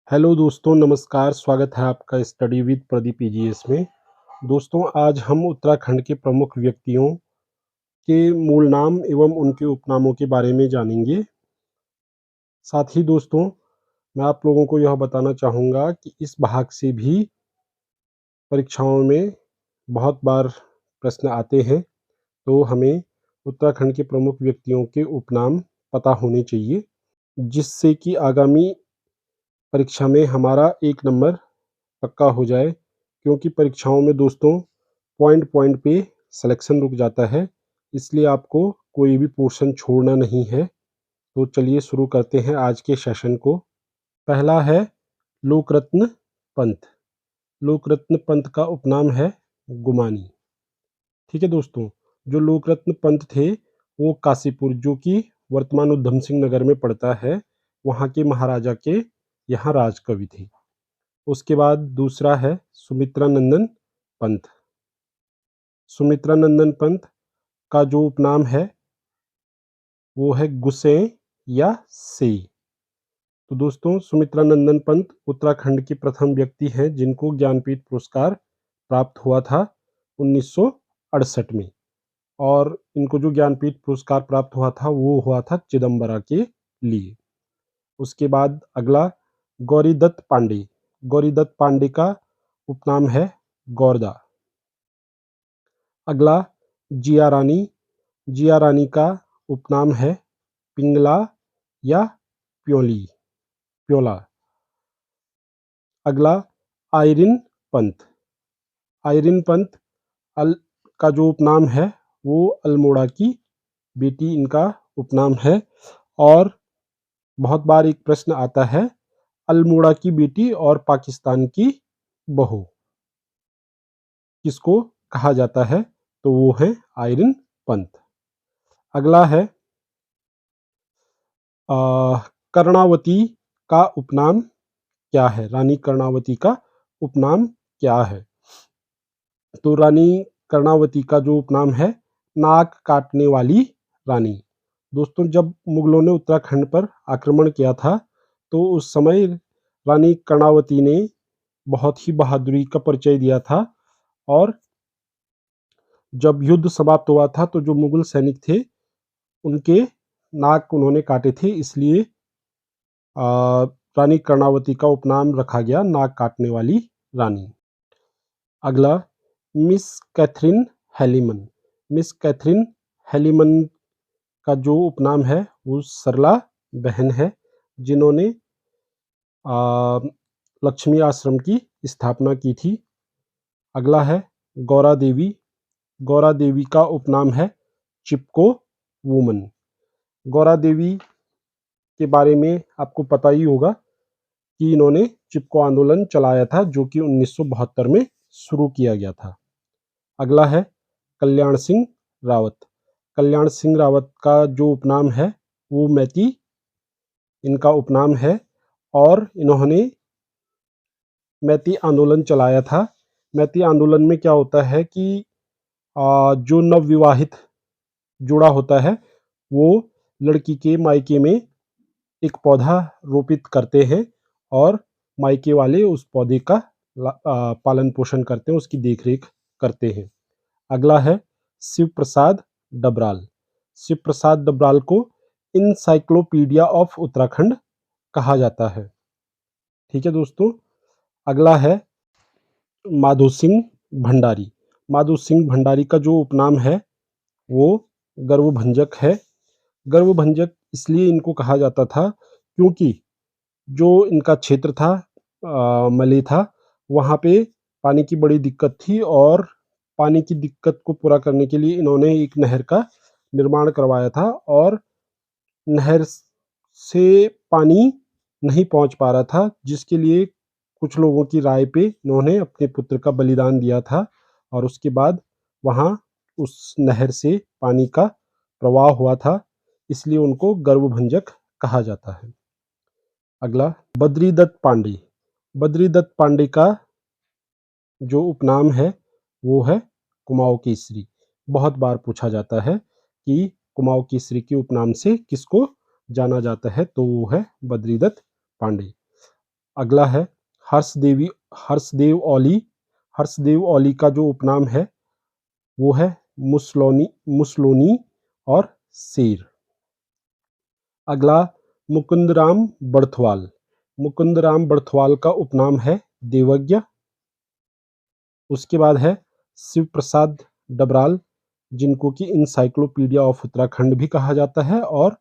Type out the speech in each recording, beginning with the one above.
Hello दोस्तों, नमस्कार। स्वागत है आपका स्टडी विद प्रदीप ईजीएस में। दोस्तों, आज हम उत्तराखंड के प्रमुख व्यक्तियों के मूल नाम एवं उनके उपनामों के बारे में जानेंगे। साथ ही दोस्तों, मैं आप लोगों को यह बताना चाहूँगा कि इस भाग से भी परीक्षाओं में बहुत बार प्रश्न आते हैं, तो हमें उत्तराखंड के प्रमुख व्यक्तियों के उपनाम पता होने चाहिए, जिससे कि आगामी परीक्षा में हमारा 1 नंबर पक्का हो जाए। क्योंकि परीक्षाओं में दोस्तों पॉइंट पॉइंट पे सिलेक्शन रुक जाता है, इसलिए आपको कोई भी पोर्शन छोड़ना नहीं है। तो चलिए शुरू करते हैं आज के सेशन को। पहला है लोकरत्न पंत। लोकरत्न पंत का उपनाम है गुमानी। ठीक है दोस्तों, जो लोकरत्न पंत थे वो काशीपुर, जो कि वर्तमान उधम सिंह नगर में पड़ता है, वहाँ के महाराजा के यहाँ राजकवि थे। उसके बाद दूसरा है सुमित्रानंदन पंत। सुमित्रानंदन पंत का जो उपनाम है वो है गुस्से या से। तो दोस्तों, सुमित्रानंदन पंत उत्तराखंड के प्रथम व्यक्ति हैं जिनको ज्ञानपीठ पुरस्कार प्राप्त हुआ था 1968 में। और इनको जो ज्ञानपीठ पुरस्कार प्राप्त हुआ था वो हुआ था चिदम्बरा के लिए। उसके बाद अगला गौरीदत्त पांडे। गौरीदत्त पांडे का उपनाम है गौरदा। अगला जिया रानी। जिया रानी का उपनाम है पिंगला या प्योला। अगला आयरिन पंत। आयरिन पंत का जो उपनाम है वो अल्मोड़ा की बेटी इनका उपनाम है। और बहुत बार एक प्रश्न आता है, अल्मोड़ा की बेटी और पाकिस्तान की बहू किसको कहा जाता है? तो वो है आयरिन पंत। अगला है कर्णावती का उपनाम क्या है? रानी कर्णावती का उपनाम क्या है? तो रानी कर्णावती का जो उपनाम है नाक काटने वाली रानी। दोस्तों, जब मुगलों ने उत्तराखंड पर आक्रमण किया था तो उस समय रानी कर्णावती ने बहुत ही बहादुरी का परिचय दिया था। और जब युद्ध समाप्त हुआ था तो जो मुगल सैनिक थे उनके नाक उन्होंने काटे थे, इसलिए रानी कर्णावती का उपनाम रखा गया नाक काटने वाली रानी। अगला मिस कैथरीन हैलीमन। मिस कैथरीन हैलीमन का जो उपनाम है वो सरला बहन है, जिन्होंने लक्ष्मी आश्रम की स्थापना की थी। अगला है गौरा देवी। गौरा देवी का उपनाम है चिपको वुमन। गौरा देवी के बारे में आपको पता ही होगा कि इन्होंने चिपको आंदोलन चलाया था, जो कि 1972 में शुरू किया गया था। अगला है कल्याण सिंह रावत। कल्याण सिंह रावत का जो उपनाम है वो मैती इनका उपनाम है। और इन्होंने मैती आंदोलन चलाया था। मैती आंदोलन में क्या होता है कि जो नवविवाहित जोड़ा होता है वो लड़की के मायके में एक पौधा रोपित करते हैं और मायके वाले उस पौधे का पालन पोषण करते हैं, उसकी देखरेख करते हैं। अगला है शिव प्रसाद डबराल। शिव प्रसाद डबराल को इनसाइक्लोपीडिया ऑफ उत्तराखंड कहा जाता है। ठीक है दोस्तों। अगला है माधो सिंह भंडारी। माधो सिंह भंडारी का जो उपनाम है वो गर्वभंजक है। गर्वभंजक इसलिए इनको कहा जाता था क्योंकि जो इनका क्षेत्र था मले था, वहाँ पे पानी की बड़ी दिक्कत थी और पानी की दिक्कत को पूरा करने के लिए इन्होंने एक नहर का निर्माण करवाया था। और नहर से पानी नहीं पहुंच पा रहा था, जिसके लिए कुछ लोगों की राय पे इन्होंने अपने पुत्र का बलिदान दिया था। और उसके बाद वहाँ उस नहर से पानी का प्रवाह हुआ था, इसलिए उनको गर्वभंजक कहा जाता है। अगला बद्रीदत्त पांडे। बद्रीदत्त पांडे का जो उपनाम है वो है कुमाऊं केसरी। बहुत बार पूछा जाता है कि कुमाऊं केसरी के उपनाम से किसको जाना जाता है, तो वो है बद्रीदत्त पांडे। अगला है हर्षदेवी हर्षदेव औली। हर्षदेव औली का जो उपनाम है वो है मुसलोनी मुसलोनी और शेर। अगला मुकुंदराम बड़थवाल। मुकुंदराम बड़थवाल का उपनाम है देवज्ञ। उसके बाद है शिव प्रसाद डबराल, जिनको कि इंसाइक्लोपीडिया ऑफ उत्तराखंड भी कहा जाता है, और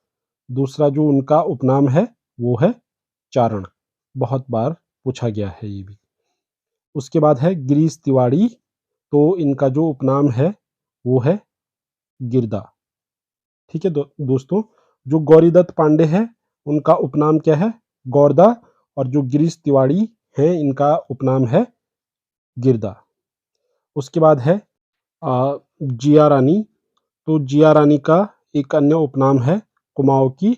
दूसरा जो उनका उपनाम है वो है चारण। बहुत बार पूछा गया है ये भी। उसके बाद है गिरीश तिवारी, तो इनका जो उपनाम है वो है गिरदा। ठीक है दोस्तों, जो गौरीदत्त पांडे है उनका उपनाम क्या है? गौरदा। और जो गिरीश तिवारी है इनका उपनाम है गिरदा। उसके बाद है जिया रानी। तो जिया रानी का एक अन्य उपनाम है कुमाऊं की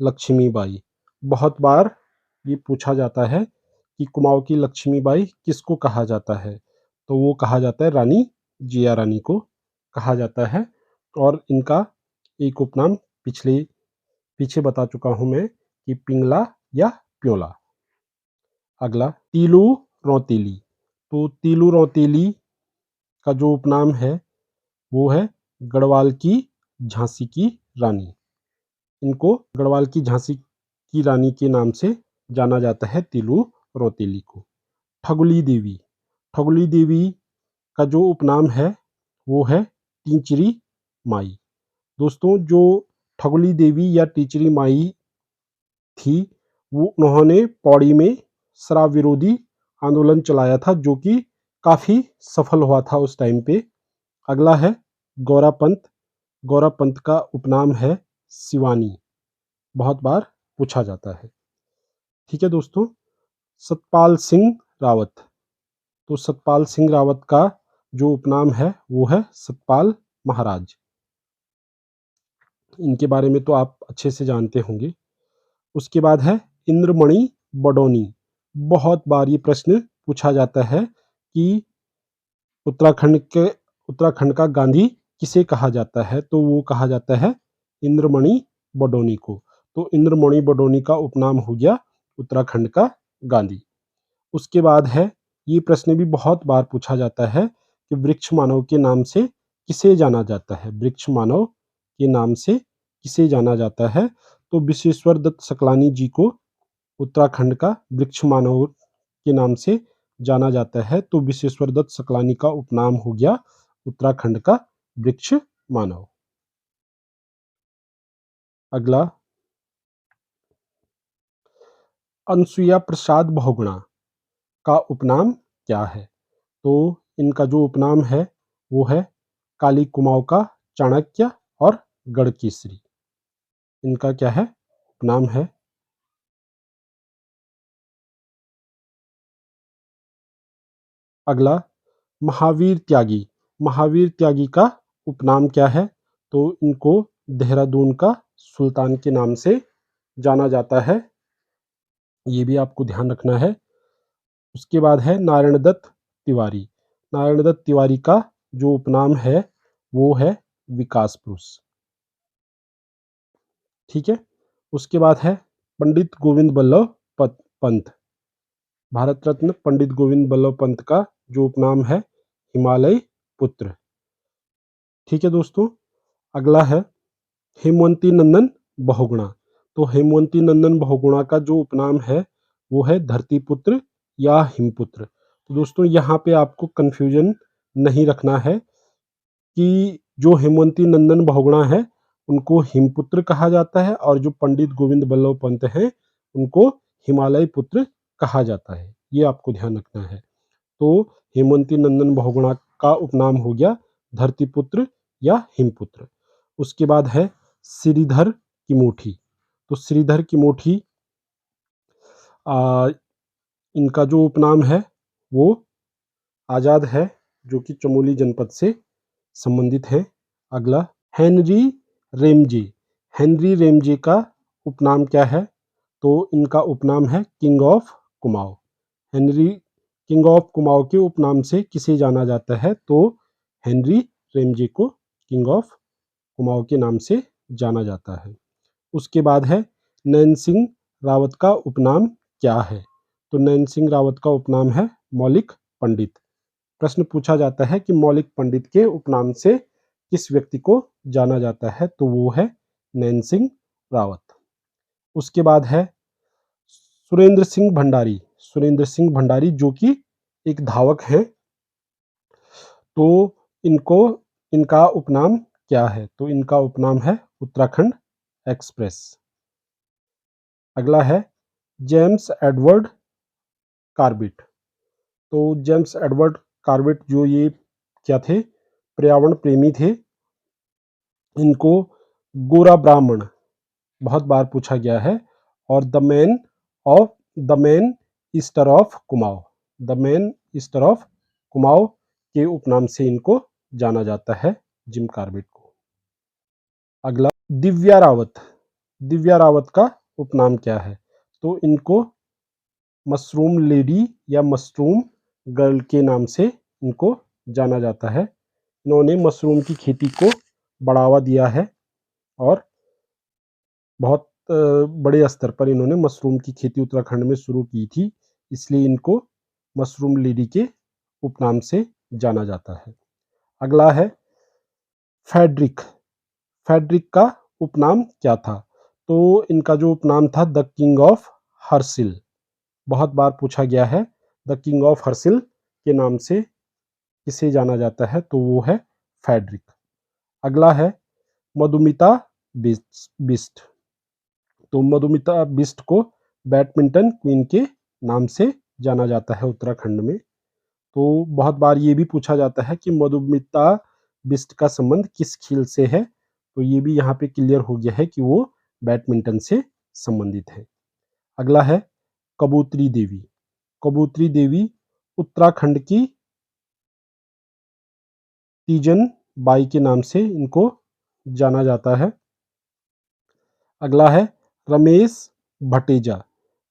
लक्ष्मीबाई। बहुत बार ये पूछा जाता है कि कुमाऊं की लक्ष्मीबाई किसको कहा जाता है, तो वो कहा जाता है रानी जिया रानी को कहा जाता है। और इनका एक उपनाम पीछे बता चुका हूं मैं कि पिंगला या प्योला। अगला तीलू रौतेली। तो तीलू रौतेली का जो उपनाम है वो है गढ़वाल की झांसी की रानी। इनको गढ़वाल की झांसी की रानी के नाम से जाना जाता है तीलू रौतेली को। ठगुली देवी। ठगुली देवी का जो उपनाम है वो है टीचरी माई। दोस्तों, जो ठगुली देवी या टीचरी माई थी वो उन्होंने पौड़ी में शराब विरोधी आंदोलन चलाया था, जो कि काफ़ी सफल हुआ था उस टाइम पे। अगला है गौरा पंत। गौरा पंत का उपनाम है शिवानी। बहुत बार पूछा जाता है। ठीक है दोस्तों, सतपाल सिंह रावत। तो सतपाल सिंह रावत का जो उपनाम है वो है सतपाल महाराज। इनके बारे में तो आप अच्छे से जानते होंगे। उसके बाद है इंद्रमणि बडोनी। बहुत बार ये प्रश्न पूछा जाता है कि उत्तराखंड का गांधी किसे कहा जाता है, तो वो कहा जाता है इंद्रमणि बडोनी को। तो इंद्रमणि बडोनी का उपनाम हो गया उत्तराखंड का गांधी। उसके बाद है, ये प्रश्न भी बहुत बार पूछा जाता है कि वृक्ष मानव के नाम से किसे जाना जाता है? वृक्ष मानव के नाम से किसे जाना जाता है? तो विश्वेश्वर दत्त सकलानी जी को उत्तराखंड का वृक्ष मानव के नाम से जाना जाता है। तो विश्वेश्वर दत्त सकलानी का उपनाम हो गया उत्तराखंड का वृक्ष मानव। अगला अनसुईया प्रसाद बहुगुणा का उपनाम क्या है? तो इनका जो उपनाम है वो है काली कुमाऊं का चाणक्य और गढ़केसरी। इनका क्या है? उपनाम है। अगला महावीर त्यागी। महावीर त्यागी का उपनाम क्या है? तो इनको देहरादून का सुल्तान के नाम से जाना जाता है। ये भी आपको ध्यान रखना है। उसके बाद है नारायण दत्त तिवारी। नारायण दत्त तिवारी का जो उपनाम है वो है विकास पुरुष। ठीक है। उसके बाद है पंडित गोविंद बल्लभ पंत। भारत रत्न पंडित गोविंद बल्लभ पंत का जो उपनाम है हिमालय पुत्र। ठीक है दोस्तों। अगला है हेमवंती नंदन बहुगुणा। तो हेमवंती नंदन बहुगुणा का जो उपनाम है वो है धरती पुत्र या हिमपुत्र। तो दोस्तों, यहाँ पे आपको कंफ्यूजन नहीं रखना है कि जो हेमवंती नंदन बहुगुणा है उनको हिमपुत्र कहा जाता है, और जो पंडित गोविंद बल्लभ पंत हैं उनको हिमालय पुत्र कहा जाता है। ये आपको ध्यान रखना है। तो हेमवंती नंदन बहुगुणा का उपनाम हो गया धरतीपुत्र या हिमपुत्र। उसके बाद है श्रीधर की मुठी। तो श्रीधर की मुठी, इनका जो उपनाम है वो आज़ाद है, जो कि चमोली जनपद से संबंधित है। अगला हेनरी रेमजे। हेनरी रेमजे का उपनाम क्या है? तो इनका उपनाम है king of Kumaon. Henry king of Kumaon के उपनाम से किसे जाना जाता है? तो हेनरी रेमजे को किंग ऑफ कुमाऊं के नाम से जाना जाता है। उसके बाद है नैन सिंह रावत का उपनाम क्या है? तो नैन सिंह रावत का उपनाम है मौलिक पंडित। प्रश्न पूछा जाता है कि मौलिक पंडित के उपनाम से किस व्यक्ति को जाना जाता है, तो वो है नैन सिंह रावत। उसके बाद है सुरेंद्र सिंह भंडारी। सुरेंद्र सिंह भंडारी जो कि एक धावक हैं, तो इनको इनका उपनाम क्या है, तो इनका उपनाम है उत्तराखंड एक्सप्रेस। अगला है जेम्स एडवर्ड कार्बेट। तो जेम्स एडवर्ड कार्बेट जो ये क्या थे, पर्यावरण प्रेमी थे। इनको गोरा ब्राह्मण बहुत बार पूछा गया है, और the man ester of Kumaon, the man ester of Kumaon के उपनाम से इनको जाना जाता है, जिम कार्बेट को। अगला दिव्या रावत। दिव्या रावत का उपनाम क्या है, तो इनको मशरूम लेडी या मशरूम गर्ल के नाम से इनको जाना जाता है। इन्होंने मशरूम की खेती को बढ़ावा दिया है और बहुत बड़े स्तर पर इन्होंने मशरूम की खेती उत्तराखंड में शुरू की थी, इसलिए इनको मशरूम लेडी के उपनाम से जाना जाता है। अगला है फेडरिक। फेडरिक का उपनाम क्या था, तो इनका जो उपनाम था द किंग ऑफ हर्सिल, बहुत बार पूछा गया है। द किंग ऑफ हर्सिल के नाम से किसे जाना जाता है, तो वो है फेडरिक। अगला है मधुमिता बिस्ट। तो मधुमिता बिस्ट को बैडमिंटन क्वीन के नाम से जाना जाता है उत्तराखंड में। तो बहुत बार ये भी पूछा जाता है कि मधुमिता बिस्ट का संबंध किस खेल से है, तो ये भी यहाँ पे क्लियर हो गया है कि वो बैडमिंटन से संबंधित है। अगला है कबूतरी देवी। कबूतरी देवी उत्तराखंड की तीजन बाई के नाम से इनको जाना जाता है। अगला है रमेश भटेजा।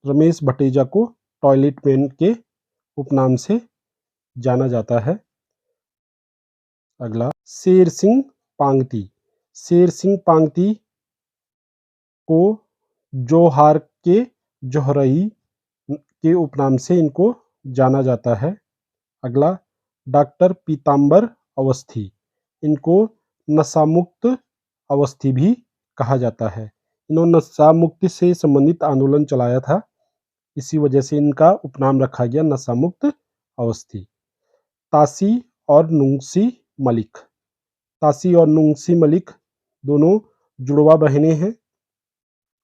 रमेश भटेजा को टॉयलेट मैन के उपनाम से जाना जाता है। अगला शेर सिंह पांगती। शेर सिंह पांगती को जोहार के जोहरई के उपनाम से इनको जाना जाता है। अगला डॉक्टर पीताम्बर अवस्थी। इनको नशामुक्त अवस्थी भी कहा जाता है। इन्होंने नशा मुक्ति से संबंधित आंदोलन चलाया था, इसी वजह से इनका उपनाम रखा गया नशा मुक्त अवस्थी। तासी और नुंगसी मलिक। तासी और नुंगसी मलिक दोनों जुड़वा बहनें हैं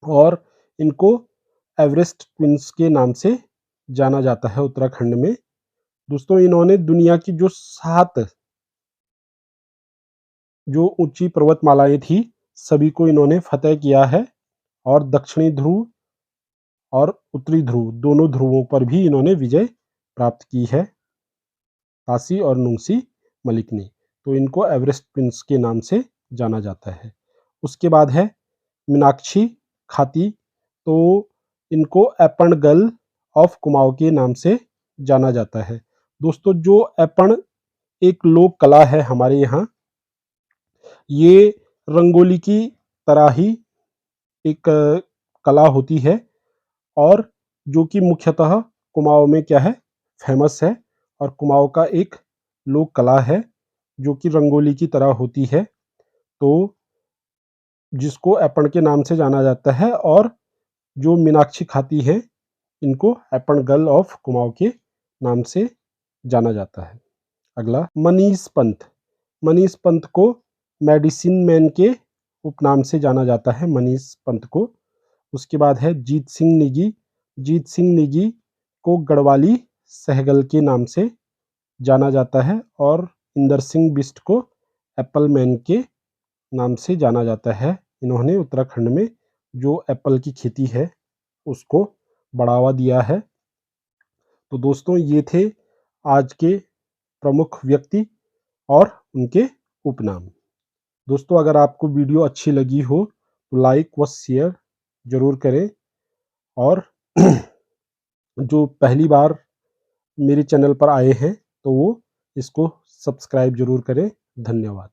और इनको एवरेस्ट ट्विंस के नाम से जाना जाता है उत्तराखंड में। दोस्तों इन्होंने दुनिया की जो 7 जो ऊंची पर्वतमालाएं थी सभी को इन्होंने फतेह किया है, और दक्षिणी ध्रुव और उत्तरी ध्रुव दोनों ध्रुवों पर भी इन्होंने विजय प्राप्त की है, तासी और नुंगसी मलिक ने। तो इनको एवरेस्ट प्रिंस के नाम से जाना जाता है। उसके बाद है मीनाक्षी खाती। तो इनको एपण गर्ल ऑफ कुमाऊं के नाम से जाना जाता है। दोस्तों जो एपण एक लोक कला है हमारे यहाँ, ये रंगोली की तरह ही एक कला होती है, और जो कि मुख्यतः कुमाऊं में क्या है, फेमस है, और कुमाऊं का एक लोक कला है जो कि रंगोली की तरह होती है, तो जिसको एपण के नाम से जाना जाता है। और जो मीनाक्षी खाती है इनको एपण गर्ल ऑफ कुमाऊं के नाम से जाना जाता है। अगला मनीष पंत। मनीष पंत को मेडिसिन मैन के उपनाम से जाना जाता है, मनीष पंत को। उसके बाद है जीत सिंह नेगी। जीत सिंह नेगी को गढ़वाली सहगल के नाम से जाना जाता है, और इंदर सिंह बिस्ट को एप्पल मैन के नाम से जाना जाता है। इन्होंने उत्तराखंड में जो एप्पल की खेती है उसको बढ़ावा दिया है। तो दोस्तों ये थे आज के प्रमुख व्यक्ति और उनके उपनाम। दोस्तों अगर आपको वीडियो अच्छी लगी हो तो लाइक व शेयर ज़रूर करें, और जो पहली बार मेरे चैनल पर आए हैं तो वो इसको सब्सक्राइब ज़रूर करें। धन्यवाद।